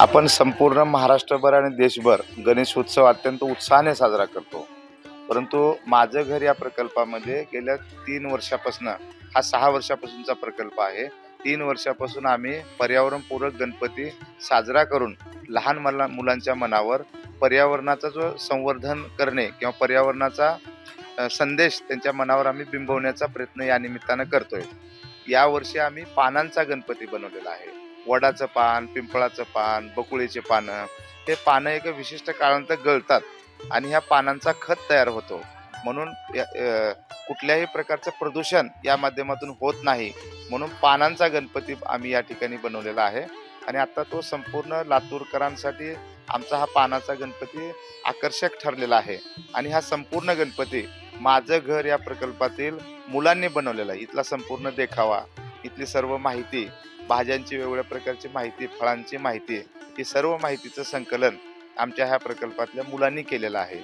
आपण संपूर्ण महाराष्ट्रभर आणि देशभर गणेश उत्सव अत्यंत उत्साहाने साजरा करतो. परंतु माझं घर या प्रकल्पामध्ये गेल्या 3 वर्षापासून, हा 6 वर्षापासूनचा प्रकल्प आहे. 3 वर्षापासून आम्ही पर्यावरणपूरक गणपती साजरा करून लहान मुलांच्या मनावर पर्यावरणाचा जो संवर्धन करणे किंवा पर्यावरणाचा संदेश त्यांच्या मनावर आम्ही बिंबवण्याचा प्रयत्न या निमित्तानं करतोय. यावर्षी आम्ही पानांचा गणपती बनवलेला आहे. वडाचं पान, पिंपळाचं पान, बकुळीचे पानं, हे पानं एका विशिष्ट काळानंतर गळतात आणि ह्या पानांचा खत तयार होतो. म्हणून कुठल्याही प्रकारचं प्रदूषण या माध्यमातून होत नाही, म्हणून पानांचा गणपती आम्ही या ठिकाणी बनवलेला आहे. आणि आता तो संपूर्ण लातूरकरांसाठी आमचा हा पानाचा गणपती आकर्षक ठरलेला आहे. आणि हा संपूर्ण गणपती माझं घर या प्रकल्पातील मुलांनी बनवलेला आहे. इथला संपूर्ण देखावा, इथली सर्व माहिती, भाज्यांची वेगवेगळ्या प्रकारची माहिती, फळांची माहिती, ही सर्व माहितीचं संकलन आमच्या ह्या प्रकल्पातल्या मुलांनी केलेलं आहे.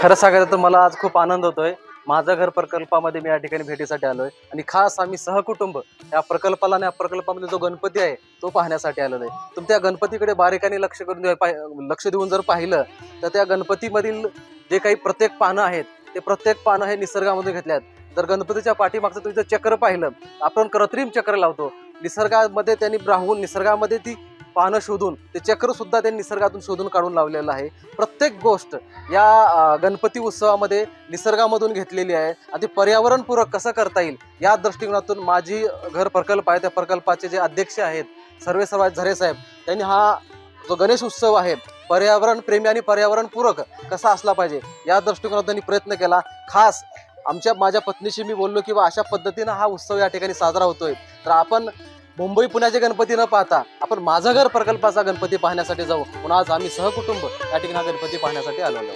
खरं सांगायचं तर मला आज खूप आनंद होतोय. माझं घर प्रकल्पामध्ये मी या ठिकाणी भेटीसाठी आलोय आणि खास आम्ही सहकुटुंब या प्रकल्पाला आणि या प्रकल्पामध्ये जो गणपती आहे तो पाहण्यासाठी आलेलो आहे. तुम्ही त्या गणपतीकडे बारीकाने लक्ष देऊन जर पाहिलं तर त्या गणपतीमधील जे काही प्रत्येक पानं आहेत ते प्रत्येक पानं हे निसर्गामधून घेतले आहेत. जर गणपतीच्या पाठीमागचं तुम्ही जर चक्र पाहिलं, आपण कृत्रिम चक्र लावतो निसर्गामध्ये, त्यांनी राहून निसर्गामध्ये ती पानं शोधून ते चक्र सुद्धा त्यांनी निसर्गातून शोधून काढून लावलेलं आहे. प्रत्येक गोष्ट या गणपती उत्सवामध्ये निसर्गामधून घेतलेली आहे आणि ते पर्यावरणपूरक कसं करता येईल या दृष्टिकोनातून माझी घर प्रकल्प आहे त्या प्रकल्पाचे जे अध्यक्ष आहेत सर्वेसर्वा झरे साहेब, त्यांनी हा जो गणेश उत्सव आहे पर्यावरण प्रेमी आणि पर्यावरणपूरक कसा असला पाहिजे या दृष्टिकोनातून त्यांनी प्रयत्न केला. खास माझ्या पत्नीशी मी बोललो की अशा पद्धतीनं हा उत्सव या ठिकाणी साजरा होतोय, तर आपण मुंबई पुण्याचे गणपती न पाहता आपण माझं घर प्रकल्पाचा गणपती पाहण्यासाठी जाऊ. म्हणून आज आम्ही सहकुटुंब या ठिकाणी हा गणपती पाहण्यासाठी आलेलो.